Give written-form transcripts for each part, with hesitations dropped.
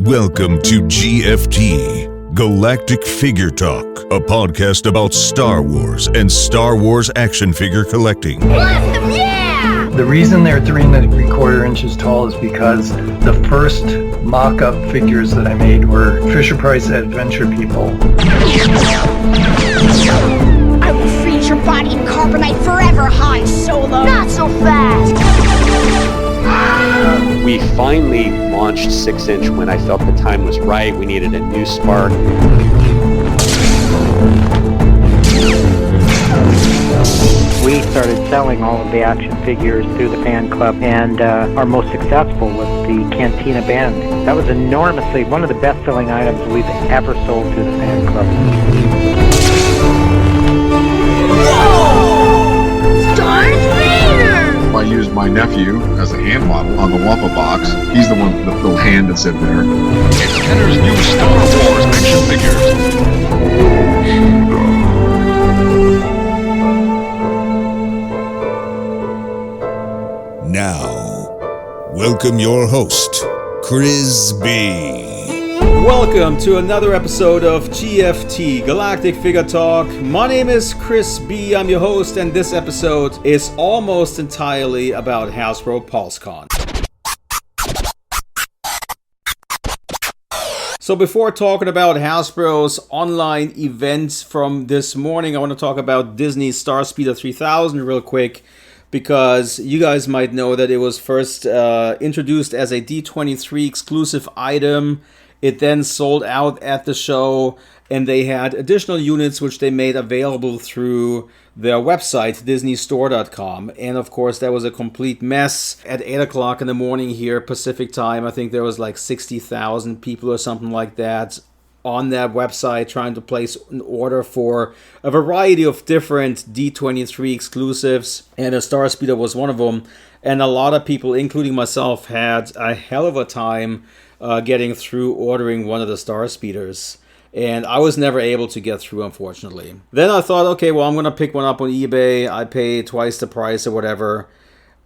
Welcome to GFT, Galactic Figure Talk, a podcast about Star Wars and Star Wars action figure collecting. Awesome, yeah! The reason they're 3¼ inches tall is because the first mock-up figures that I made were Fisher-Price Adventure People. I will freeze your body in carbonite forever, Han Solo! Not so fast! We finally launched 6-inch when I felt the time was right. We needed a new spark. We started selling all of the action figures through the fan club, and our most successful was the Cantina Band. That was enormously one of the best-selling items we've ever sold through the fan club. Whoa! Darth Vader! I used my nephew as a hand model on the Wampa box. He's the one with the little hand that's in there. It's Kenner's new Star Wars action figures. Now, welcome your host, Chris B. Welcome to another episode of GFT, Galactic Figure Talk. My name is Chris B. I'm your host, and this episode is almost entirely about Hasbro Pulse Con. So before talking about Hasbro's online events from this morning, I want to talk about Disney's Starspeeder 3000 real quick, because you guys might know that it was first introduced as a D23 exclusive item. It then sold out at the show, and they had additional units which they made available through their website, disneystore.com. And of course, that was a complete mess. At 8 o'clock in the morning here, Pacific time, I think there was like 60,000 people or something like that on that website trying to place an order for a variety of different D23 exclusives, and a Starspeeder was one of them. And a lot of people, including myself, had a hell of a time getting through ordering one of the Starspeeders. And I was never able to get through, unfortunately. Then I thought, okay, well, I'm going to pick one up on eBay. I pay twice the price or whatever.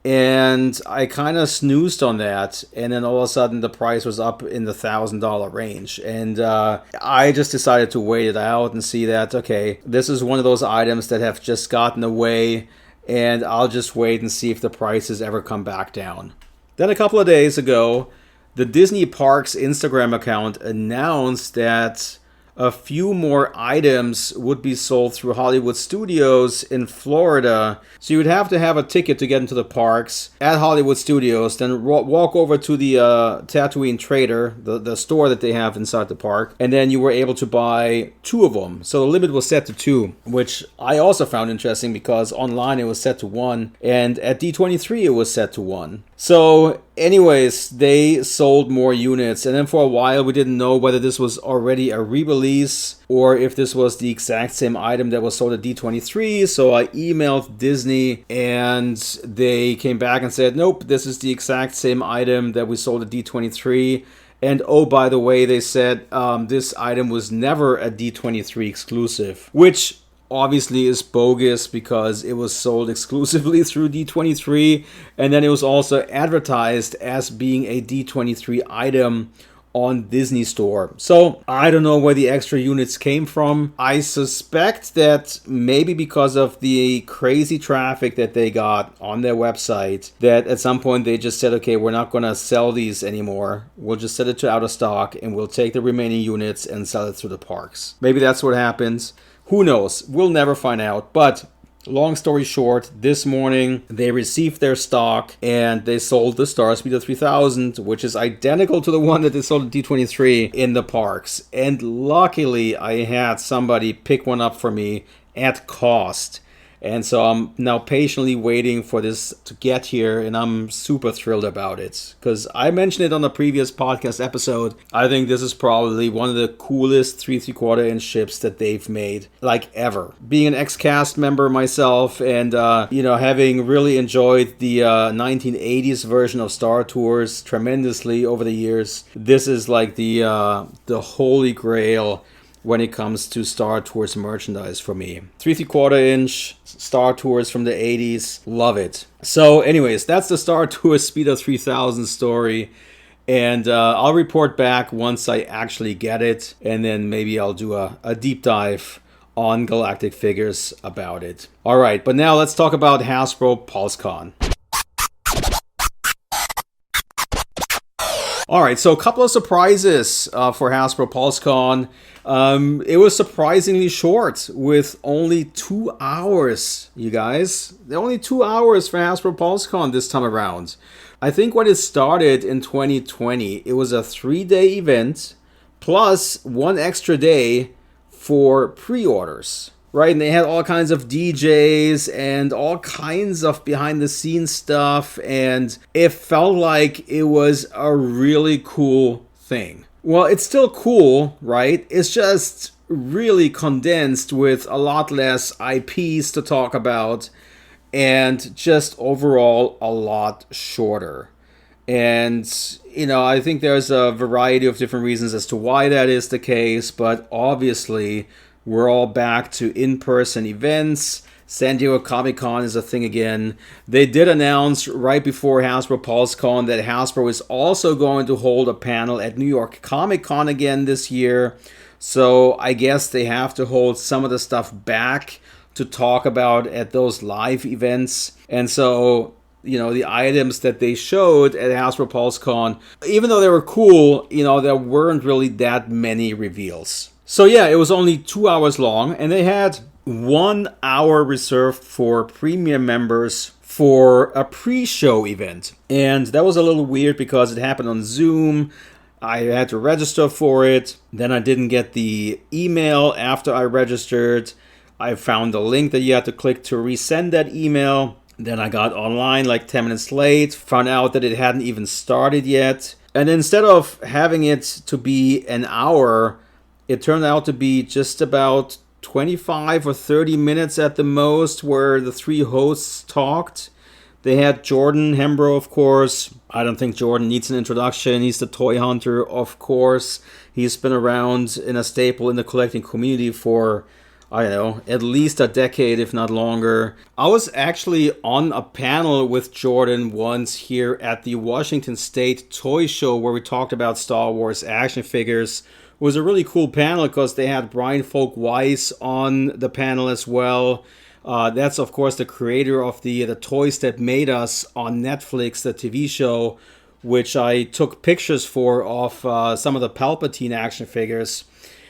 And I kind of snoozed on that, and then all of a sudden the price was up in the $1,000 range. And I just decided to wait it out and see that, okay, this is one of those items that have just gotten away, and I'll just wait and see if the prices ever come back down. Then a couple of days ago, the Disney Parks Instagram account announced that a few more items would be sold through Hollywood Studios in Florida. So you would have to have a ticket to get into the parks at Hollywood Studios, then walk over to the Tatooine Trader, the store that they have inside the park, and then you were able to buy 2 of them. So the limit was set to 2, which I also found interesting because online it was set to 1, and at D23 it was set to 1. So anyways, they sold more units, and then for a while we didn't know whether this was already a re-release or if this was the exact same item that was sold at D23. So I emailed Disney, and they came back and said, nope, this is the exact same item that we sold at D23. And oh, by the way, they said this item was never a D23 exclusive, which obviously is bogus because it was sold exclusively through D23, and then it was also advertised as being a D23 item on Disney Store. So I don't know where the extra units came from. I suspect that maybe because of the crazy traffic that they got on their website, that at some point they just said, okay, we're not going to sell these anymore. We'll just set it to out of stock, and we'll take the remaining units and sell it through the parks. Maybe that's what happens. Who knows? We'll never find out. But long story short, this morning they received their stock and they sold the Starspeeder 3000, which is identical to the one that they sold at D23 in the parks. And luckily, I had somebody pick one up for me at cost. And so I'm now patiently waiting for this to get here, and I'm super thrilled about it. Because I mentioned it on the previous podcast episode, I think this is probably one of the coolest 3¾ inch ships that they've made, like ever. Being an ex-cast member myself, and having really enjoyed the 1980s version of Star Tours tremendously over the years, this is like the holy grail when it comes to Star Tours merchandise for me. 3¾ inch Star Tours from the 80s. Love it. So anyways, that's the Star Tours Speeder 3000 story. And I'll report back once I actually get it, and then maybe I'll do a deep dive on Galactic Figures about it. All right, but now let's talk about Hasbro Pulse Con. All right, so a couple of surprises for Hasbro Pulse Con. It was surprisingly short with only 2 hours, you guys. Only 2 hours for Hasbro Pulse Con this time around. I think when it started in 2020, it was a 3-day event plus 1 extra day for pre-orders, right? And they had all kinds of DJs and all kinds of behind-the-scenes stuff, and it felt like it was a really cool thing. Well, it's still cool, right? It's just really condensed with a lot less IPs to talk about and just overall a lot shorter. And, you know, I think there's a variety of different reasons as to why that is the case, but obviously we're all back to in-person events. San Diego Comic-Con is a thing again. They did announce right before Hasbro Pulse Con that Hasbro is also going to hold a panel at New York Comic-Con again this year. So I guess they have to hold some of the stuff back to talk about at those live events. And so, you know, the items that they showed at Hasbro Pulse Con, even though they were cool, you know, there weren't really that many reveals. So yeah, it was only 2 hours long, and they had 1 hour reserved for premium members for a pre-show event. And that was a little weird because it happened on Zoom. I had to register for it. Then I didn't get the email after I registered. I found a link that you had to click to resend that email. Then I got online like 10 minutes late, found out that it hadn't even started yet. And instead of having it to be an hour, it turned out to be just about 25 or 30 minutes at the most where the 3 hosts talked. They had Jordan Hembrow, of course. I don't think Jordan needs an introduction. He's the toy hunter, of course. He's been around in a staple in the collecting community for, I don't know, at least a decade, if not longer. I was actually on a panel with Jordan once here at the Washington State Toy Show where we talked about Star Wars action figures. It was a really cool panel because they had Brian Folk Weiss on the panel as well. That's, of course, the creator of the Toys That Made Us on Netflix, the TV show, which I took pictures for of some of the Palpatine action figures.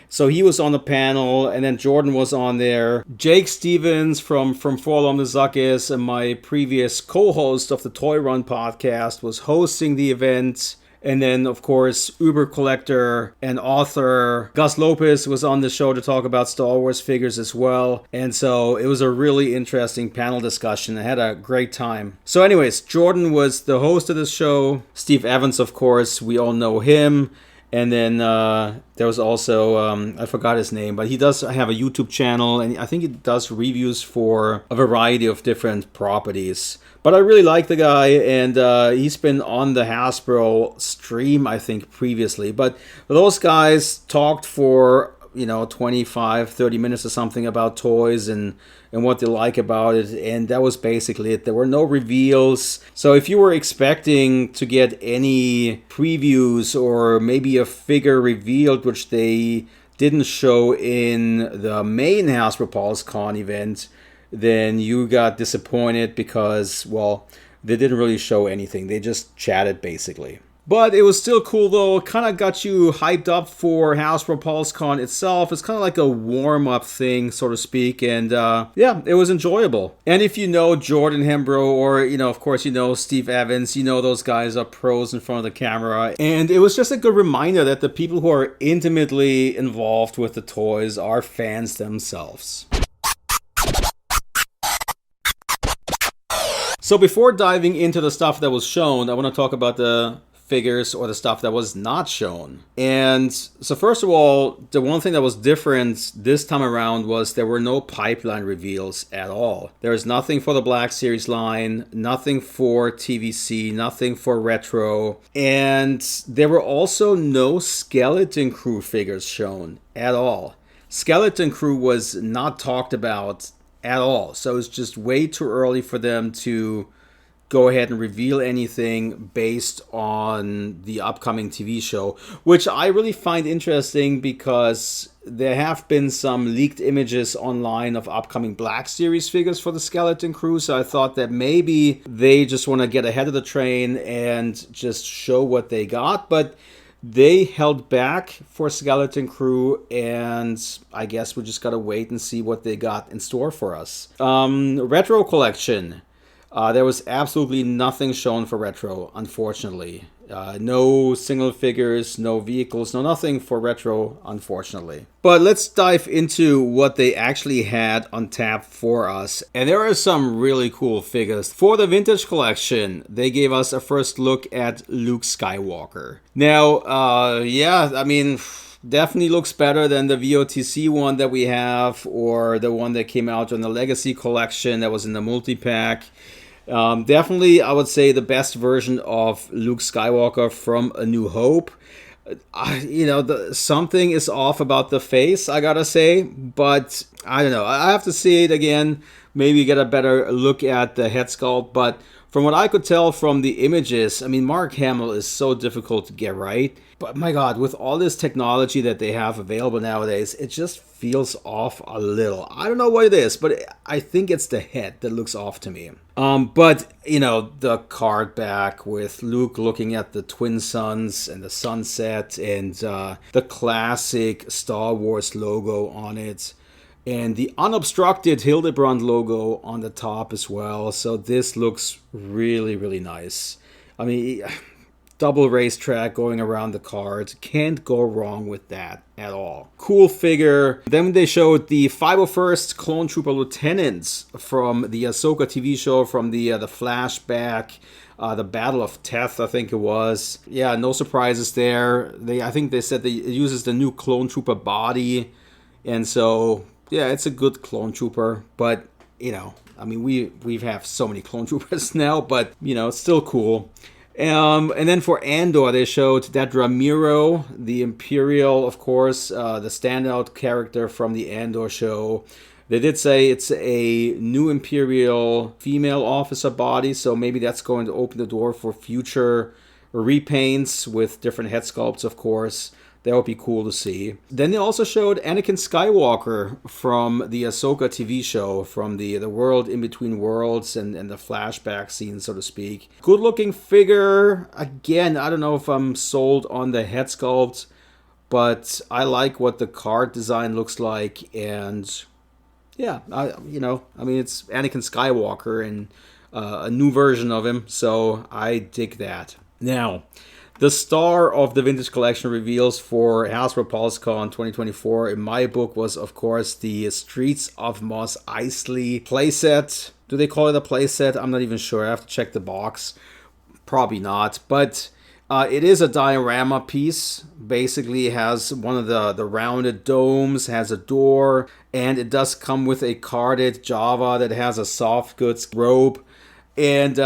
So he was on the panel, and then Jordan was on there. Jake Stevens from For Along the Zuckis and my previous co-host of the Toy Run podcast was hosting the event. And then, of course, Uber collector and author Gus Lopez was on the show to talk about Star Wars figures as well. And so it was a really interesting panel discussion. I had a great time. So anyways, Jordan was the host of the show. Steve Evans, of course, we all know him. And then there was also, I forgot his name, but he does have a YouTube channel, and I think he does reviews for a variety of different properties. But I really like the guy, and he's been on the Hasbro stream, I think, previously. But those guys talked for, 25, 30 minutes or something about toys and what they like about it. And that was basically it. There were no reveals. So if you were expecting to get any previews or maybe a figure revealed, which they didn't show in the main Hasbro Pulse Con event, then you got disappointed because, well, they didn't really show anything. They just chatted, basically. But it was still cool, though. It kind of got you hyped up for Hasbro Pulse Con itself. It's kind of like a warm-up thing, so to speak. And, yeah, it was enjoyable. And if you know Jordan Hembrow or, of course, Steve Evans, those guys are pros in front of the camera. And it was just a good reminder that the people who are intimately involved with the toys are fans themselves. So before diving into the stuff that was shown, I want to talk about the figures or the stuff that was not shown. And so first of all, the one thing that was different this time around was there were no pipeline reveals at all. There is nothing for the Black Series line, nothing for TVC, nothing for Retro, and there were also no Skeleton Crew figures shown at all. Skeleton Crew was not talked about at all, so it's just way too early for them to go ahead and reveal anything based on the upcoming TV show, which I really find interesting because there have been some leaked images online of upcoming Black Series figures for the Skeleton Crew, so I thought that maybe they just want to get ahead of the train and just show what they got, but they held back for Skeleton Crew, and I guess we just gotta wait and see what they got in store for us. Retro collection. There was absolutely nothing shown for Retro, unfortunately. No single figures, no vehicles, no nothing for Retro, unfortunately. But let's dive into what they actually had on tap for us. And there are some really cool figures. For the Vintage Collection, they gave us a first look at Luke Skywalker. Now, yeah, I mean, definitely looks better than the VOTC one that we have, or the one that came out on the Legacy Collection that was in the multi-pack. Definitely, I would say the best version of Luke Skywalker from A New Hope. Something is off about the face, I gotta say, but I don't know. I have to see it again, maybe get a better look at the head sculpt, but from what I could tell from the images, I mean, Mark Hamill is so difficult to get right. But my God, with all this technology that they have available nowadays, it just feels off a little. I don't know what it is, but I think it's the head that looks off to me. But, the card back with Luke looking at the twin suns and the sunset and the classic Star Wars logo on it. And the unobstructed Hildebrand logo on the top as well. So this looks really, really nice. I mean, double racetrack going around the cards. Can't go wrong with that at all. Cool figure. Then they showed the 501st Clone Trooper Lieutenants from the Ahsoka TV show, from the flashback. The Battle of Teth, I think it was. Yeah, no surprises there. I think they said it uses the new Clone Trooper body. And so, yeah, it's a good Clone Trooper. But, I mean, we have so many Clone Troopers now, but, it's still cool. And then for Andor, they showed that Ramiro, the Imperial, of course, the standout character from the Andor show. They did say it's a new Imperial female officer body, so maybe that's going to open the door for future repaints with different head sculpts, of course. That would be cool to see. Then they also showed Anakin Skywalker from the Ahsoka TV show, from the world in between worlds and the flashback scene, so to speak. Good looking figure. Again, I don't know if I'm sold on the head sculpt, but I like what the card design looks like. And yeah, I mean, it's Anakin Skywalker and a new version of him, so I dig that. Now, the star of the Vintage Collection reveals for Hasbro Pulse Con 2024 in my book was, of course, the Streets of Mos Eisley playset. Do they call it a playset? I'm not even sure. I have to check the box. Probably not. But it is a diorama piece. Basically, it has one of the rounded domes, has a door, and it does come with a carded Java that has a soft goods robe. And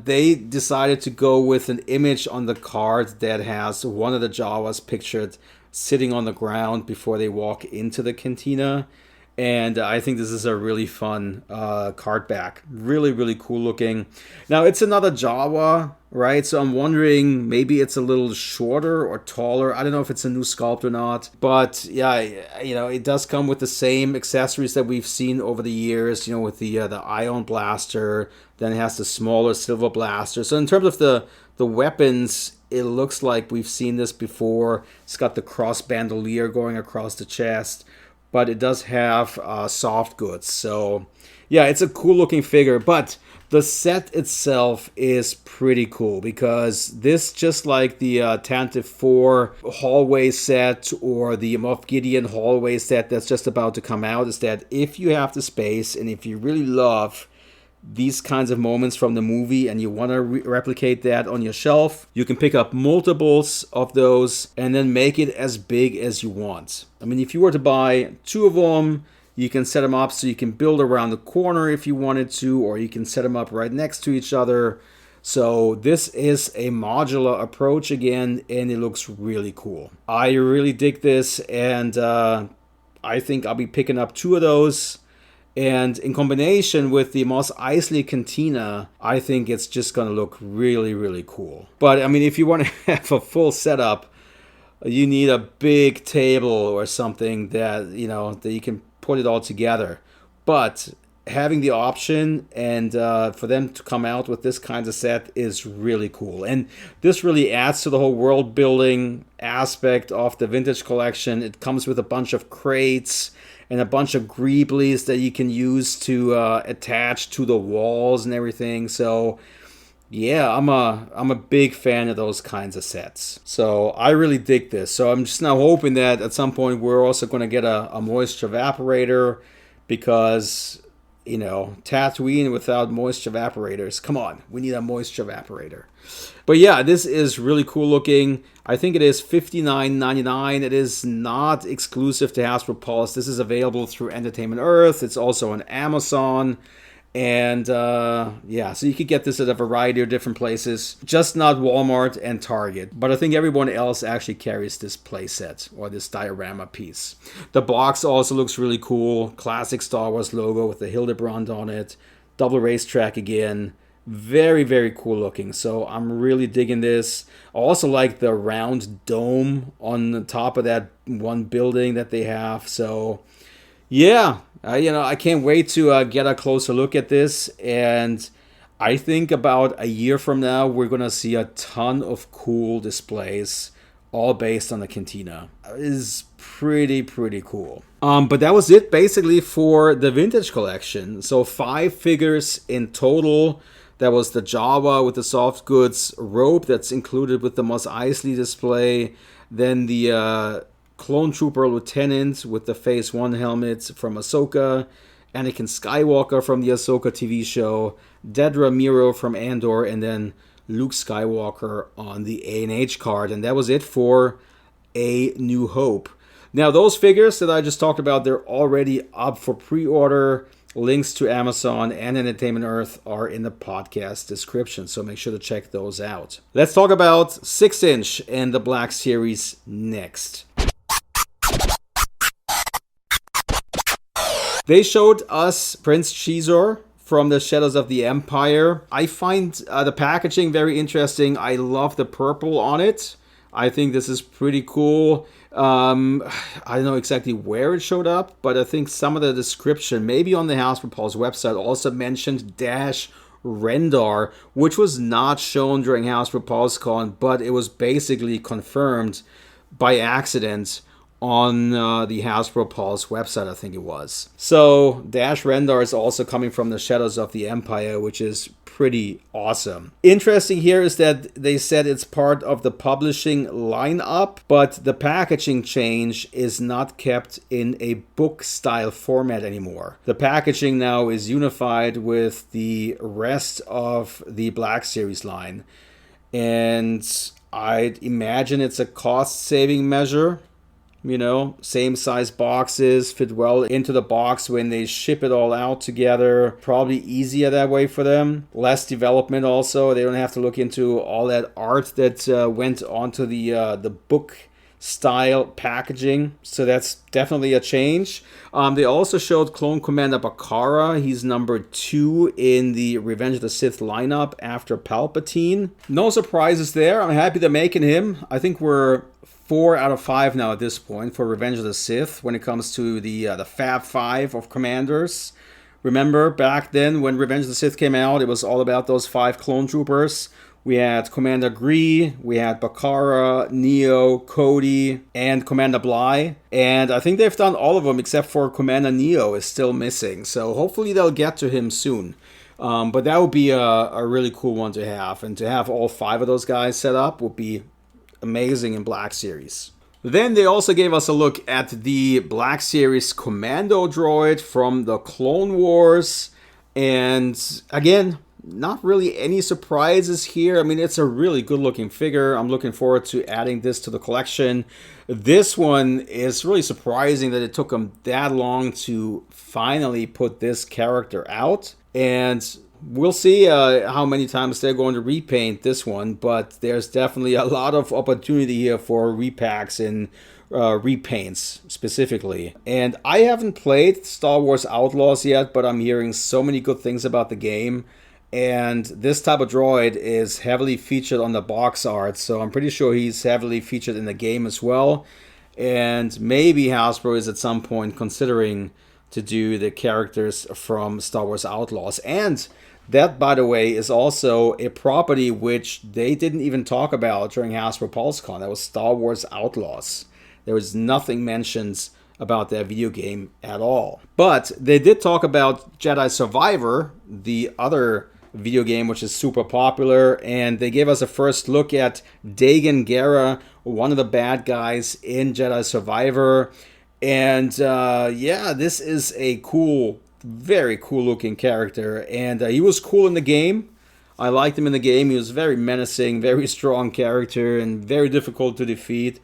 they decided to go with an image on the card that has one of the Jawas pictured sitting on the ground before they walk into the cantina. And I think this is a really fun card back. Really, really cool looking. Now, it's another Jawa, right? So I'm wondering, maybe it's a little shorter or taller. I don't know if it's a new sculpt or not. But yeah, it does come with the same accessories that we've seen over the years, with the Ion Blaster. Then it has the smaller Silver Blaster. So in terms of the weapons, it looks like we've seen this before. It's got the cross bandolier going across the chest. But it does have soft goods. So, yeah, it's a cool looking figure. But the set itself is pretty cool, because this, just like the Tantive 4 hallway set or the Moff Gideon hallway set that's just about to come out, is that if you have the space and if you really love these kinds of moments from the movie and you want to replicate that on your shelf, you can pick up multiples of those and then make it as big as you want. I mean, if you were to buy 2 of them, you can set them up so you can build around the corner if you wanted to, or you can set them up right next to each other. So this is a modular approach again, and it looks really cool. I really dig this, and I think I'll be picking up 2 of those. And in combination with the Mos Eisley Cantina, I think it's just going to look really, really cool. But I mean, if you want to have a full setup, you need a big table or something that, you know, that you can put it all together. But having the option and for them to come out with this kind of set is really cool. And this really adds to the whole world building aspect of the vintage collection. It comes with a bunch of crates and a bunch of greeblies that you can use to attach to the walls and everything. So yeah, I'm a big fan of those kinds of sets. So I really dig this. So I'm just now hoping that at some point we're also going to get a moisture evaporator, because, you know, Tatooine without moisture evaporators, come on, we need a moisture evaporator. But yeah, this is really cool looking. I think it is $59.99. It is not exclusive to Hasbro Pulse. This is available through Entertainment Earth. It's also on Amazon. And yeah, so you could get this at a variety of different places, just not Walmart and Target. But I think everyone else actually carries this playset or this diorama piece. The box also looks really cool. Classic Star Wars logo with the Hildebrand on it. Double racetrack again. Very, very cool looking. So I'm really digging this. I also like the round dome on the top of that one building that they have. So yeah, you know, I can't wait to get a closer look at this. And I think about a year from now, we're going to see a ton of cool displays, all based on the Cantina. It is pretty cool. But that was it basically for the vintage collection. So 5 figures in total. That was the Jawa with the soft goods robe that's included with the Mos Eisley display. Then the Clone Trooper Lieutenant with the Phase 1 helmet from Ahsoka. Anakin Skywalker from the Ahsoka TV show. Dedra Meero from Andor. And then Luke Skywalker on the A&H card. And that was it for A New Hope. Now, those figures that I just talked about, they're already up for pre-order. Links to Amazon and Entertainment Earth are in the podcast description, so make sure to check those out. Let's talk about 6-inch and the Black Series next. They showed us Prince Chizor from the Shadows of the Empire. I find the packaging very interesting. I love the purple on it. I think this is pretty cool. I don't know exactly where it showed up, but I think some of the description, maybe on the Hasbro Pulse website, also mentioned Dash Rendar, which was not shown during Hasbro Pulse Con, but it was basically confirmed by accident on the Hasbro Pulse website, I think it was. So Dash Rendar is also coming from the Shadows of the Empire, which is pretty awesome. Interesting here is that they said it's part of the publishing lineup, but the packaging change is not kept in a book style format anymore. The packaging now is unified with the rest of the Black Series line, and I'd imagine it's a cost saving measure. You know, same size boxes fit well into the box when they ship it all out together. Probably easier that way for them. Less development also. They don't have to look into all that art that went onto the book style packaging. So that's definitely a change. They also showed Clone Commander Bakara. He's number 2 in the Revenge of the Sith lineup after Palpatine. No surprises there. I'm happy they're making him. I think we're 4 out of 5 now at this point for Revenge of the Sith when it comes to the Fab 5 of commanders. Remember back then when Revenge of the Sith came out, it was all about those 5 clone troopers. We had Commander Gree, we had Bakara, Neo, Cody, and Commander Bly. And I think they've done all of them except for Commander Neo is still missing. So hopefully they'll get to him soon. But that would be a really cool one to have. And to have all 5 of those guys set up would be amazing in Black Series. Then they also gave us a look at the Black Series Commando droid from the Clone Wars. And again, not really any surprises here. I mean, it's a really good looking figure. I'm looking forward to adding this to the collection. This one is really surprising that it took them that long to finally put this character out. And we'll see how many times they're going to repaint this one, but there's definitely a lot of opportunity here for repacks and repaints specifically. And I haven't played Star Wars Outlaws yet, but I'm hearing so many good things about the game. And this type of droid is heavily featured on the box art, so I'm pretty sure he's heavily featured in the game as well. And maybe Hasbro is at some point considering to do the characters from Star Wars Outlaws. And that, by the way, is also a property which they didn't even talk about during Hasbro Pulse Con. That was Star Wars Outlaws. There was nothing mentioned about that video game at all. But they did talk about Jedi Survivor, the other video game which is super popular, and they gave us a first look at Dagan Gera, one of the bad guys in Jedi Survivor. And yeah, this is a cool, very cool looking character, and he was cool in the game. I liked him in the game. He was very menacing, very strong character, and very difficult to defeat.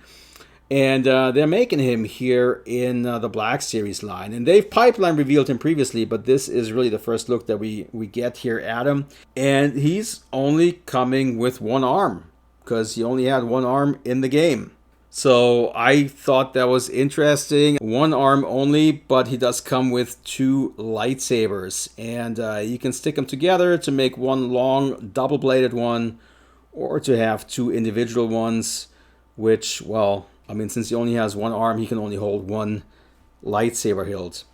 And they're making him here in the Black Series line. And they've pipeline revealed him previously, but this is really the first look that we get here at him. And he's only coming with one arm, because he only had one arm in the game. So I thought that was interesting. One arm only, but he does come with two lightsabers. And you can stick them together to make one long double-bladed one, or to have two individual ones, which, well, I mean, since he only has one arm, he can only hold one lightsaber hilt.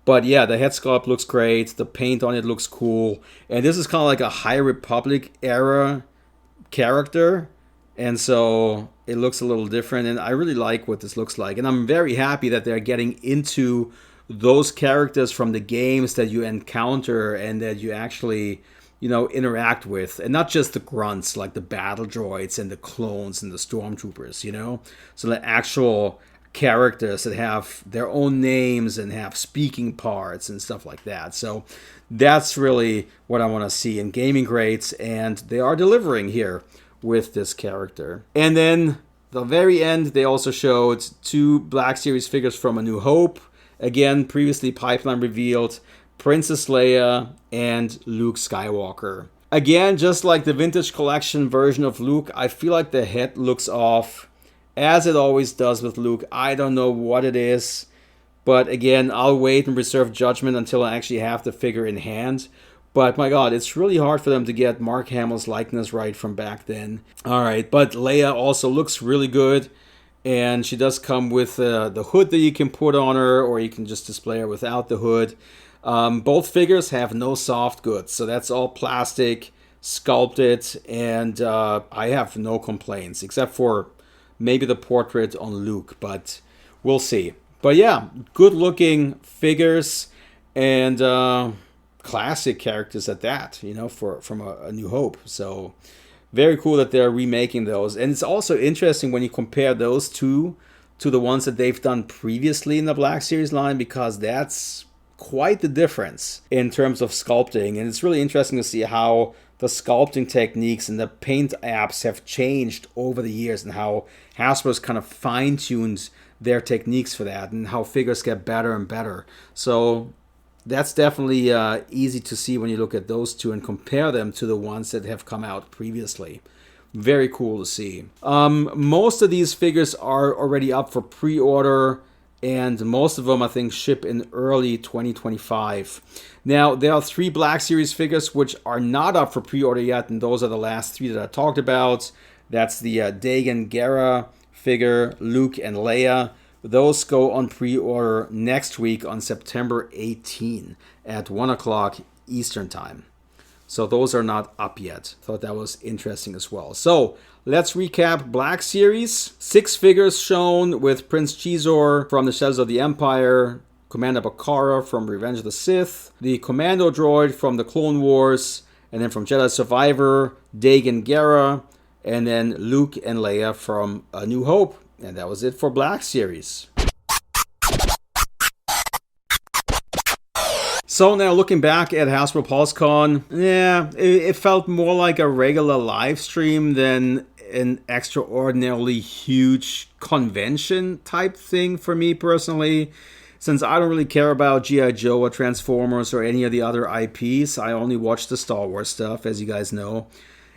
But yeah, the head sculpt looks great. The paint on it looks cool. And this is kind of like a High Republic era character. And so it looks a little different. And I really like what this looks like. And I'm very happy that they're getting into those characters from the games that you encounter and that you actually, you know, interact with, and not just the grunts like the battle droids and the clones and the stormtroopers, you know. So the actual characters that have their own names and have speaking parts and stuff like that. So that's really what I want to see in gaming grades, and they are delivering here with this character. And then the very end, they also showed two Black Series figures from A New Hope. Again, previously pipeline revealed Princess Leia and Luke Skywalker. Again, just like the vintage collection version of Luke, I feel like the head looks off, as it always does with Luke. I don't know what it is, but again, I'll wait and reserve judgment until I actually have the figure in hand. But my God, it's really hard for them to get Mark Hamill's likeness right from back then. All right, but Leia also looks really good. And she does come with the hood that you can put on her, or you can just display her without the hood. Both figures have no soft goods, so that's all plastic, sculpted, and I have no complaints, except for maybe the portrait on Luke, but we'll see. But yeah, good looking figures, and classic characters at that, you know, from a New Hope. So very cool that they're remaking those. And it's also interesting when you compare those two to the ones that they've done previously in the Black Series line, because that's quite the difference in terms of sculpting. And it's really interesting to see how the sculpting techniques and the paint apps have changed over the years, and how Hasbro's kind of fine-tuned their techniques for that, and how figures get better and better. So that's definitely easy to see when you look at those two and compare them to the ones that have come out previously. Very cool to see. Most of these figures are already up for pre-order, and most of them, I think, ship in early 2025. Now, there are 3 Black Series figures which are not up for pre-order yet, and those are the last 3 that I talked about. That's the Dagan Gera figure, Luke, and Leia. Those go on pre-order next week on September 18 at 1 o'clock Eastern Time. So those are not up yet. Thought that was interesting as well. So let's recap Black Series. 6 figures shown, with Prince Chizor from the Shadows of the Empire, Commander Bakara from Revenge of the Sith, the Commando droid from the Clone Wars, and then from Jedi Survivor, Dagan Gera, and then Luke and Leia from A New Hope. And that was it for Black Series. So now looking back at Hasbro Pulse Con, yeah, it felt more like a regular live stream than an extraordinarily huge convention type thing for me personally. since I don't really care about G.I. Joe or Transformers or any of the other IPs, I only watch the Star Wars stuff, as you guys know.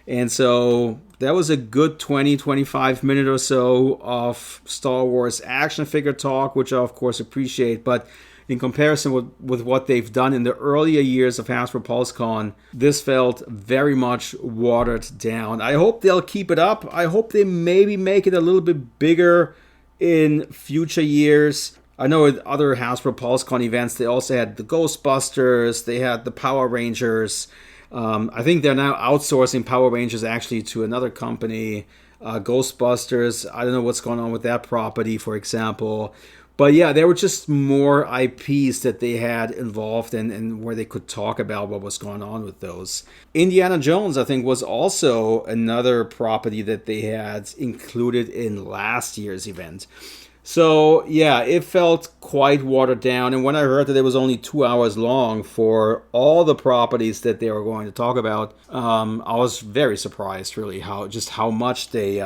And so that was a good 20-25 minutes or so of Star Wars action figure talk, which I, of course, appreciate. But in comparison with what they've done in the earlier years of Hasbro Pulse Con, this felt very much watered down. I hope they'll keep it up. I hope they maybe make it a little bit bigger in future years. I know at other Hasbro Pulse Con events, they also had the Ghostbusters, they had the Power Rangers. I think they're now outsourcing Power Rangers actually to another company, Ghostbusters. I don't know what's going on with that property, for example. But yeah, there were just more IPs that they had involved and where they could talk about what was going on with those. Indiana Jones, I think, was also another property that they had included in last year's event. So yeah, it felt quite watered down. And when I heard that it was only 2 hours long for all the properties that they were going to talk about, I was very surprised, really, how much they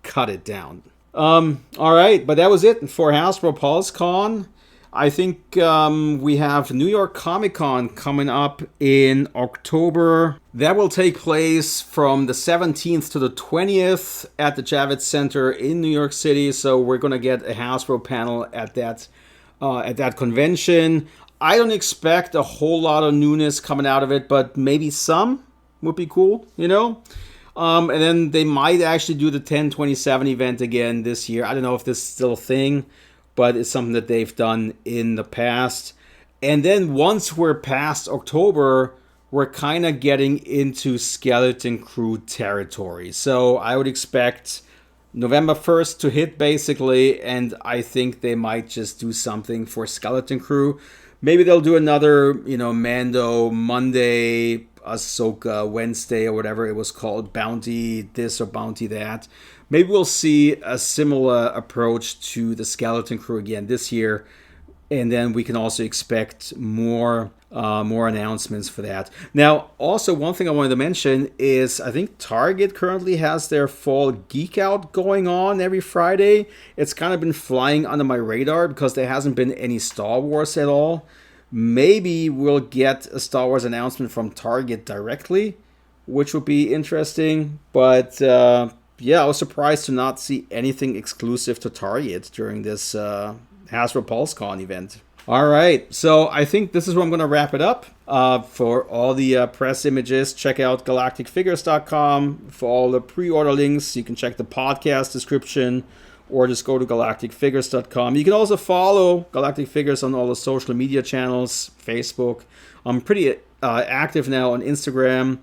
cut it down. All right, but that was it for Hasbro Pulse Con. I think we have New York Comic Con coming up in October. That will take place from the 17th to the 20th at the Javits Center in New York City. So we're going to get a Hasbro panel at that convention. I don't expect a whole lot of newness coming out of it, but maybe some would be cool, you know? And then they might actually do the 1027 event again this year. I don't know if this is still a thing, but it's something that they've done in the past. And then once we're past October, we're kind of getting into Skeleton Crew territory. So I would expect November 1st to hit, basically, and I think they might just do something for Skeleton Crew. Maybe they'll do another, Mando Monday, Ahsoka Wednesday, or whatever it was called, Bounty this or Bounty that. Maybe we'll see a similar approach to the Skeleton Crew again this year, and then we can also expect more announcements for that. Now, also one thing I wanted to mention is I think Target currently has their fall Geek Out going on every Friday. It's kind of been flying under my radar because there hasn't been any Star Wars at all. Maybe we'll get a Star Wars announcement from Target directly, which would be interesting. But yeah, I was surprised to not see anything exclusive to Target during this Hasbro Pulse Con event. All right, so I think this is where I'm going to wrap it up. For all the press images, check out galacticfigures.com. For all the pre-order links, you can check the podcast description, or just go to galacticfigures.com. You can also follow Galactic Figures on all the social media channels, Facebook. I'm pretty active now on Instagram,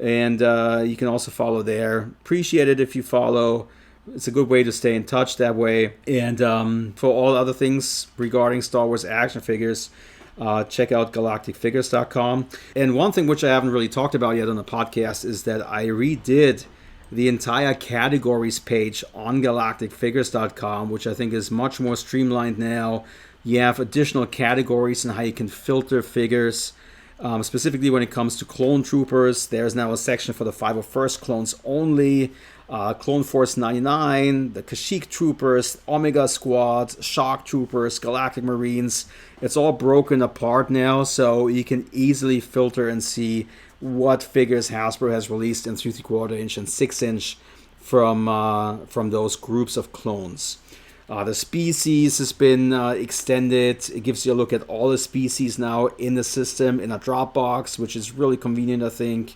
and you can also follow there. Appreciate it if you follow. It's a good way to stay in touch that way. And for all other things regarding Star Wars action figures, check out galacticfigures.com. And one thing which I haven't really talked about yet on the podcast is that I redid the entire categories page on galacticfigures.com, which I think is much more streamlined now. You have additional categories and how you can filter figures. Specifically when it comes to clone troopers, there's now a section for the 501st clones only, Clone Force 99, the Kashyyyk troopers, Omega squads, Shock troopers, Galactic Marines. It's all broken apart now, so you can easily filter and see what figures Hasbro has released in 3 3/4 inch and 6 inch from those groups of clones. The species has been extended. It gives you a look at all the species now in the system in a Dropbox, which is really convenient, I think.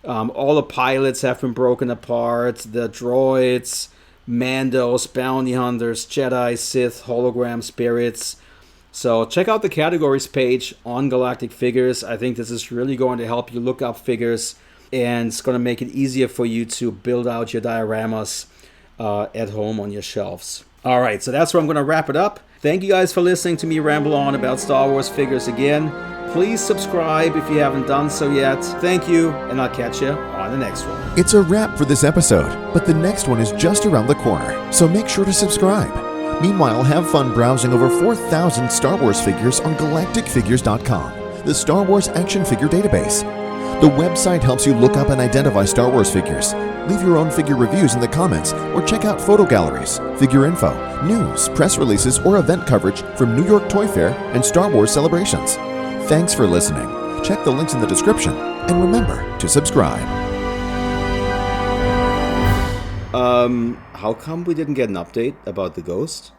All the pilots have been broken apart. The droids, Mandos, bounty hunters, Jedi, Sith, hologram spirits. So check out the categories page on Galactic Figures. I think this is really going to help you look up figures, and it's going to make it easier for you to build out your dioramas at home on your shelves. All right, so that's where I'm going to wrap it up. Thank you guys for listening to me ramble on about Star Wars figures again. Please subscribe if you haven't done so yet. Thank you, and I'll catch you on the next one. It's a wrap for this episode, but the next one is just around the corner, so make sure to subscribe. Meanwhile, have fun browsing over 4,000 Star Wars figures on galacticfigures.com, the Star Wars action figure database. The website helps you look up and identify Star Wars figures. Leave your own figure reviews in the comments or check out photo galleries, figure info, news, press releases, or event coverage from New York Toy Fair and Star Wars celebrations. Thanks for listening. Check the links in the description and remember to subscribe. How come we didn't get an update about the ghost?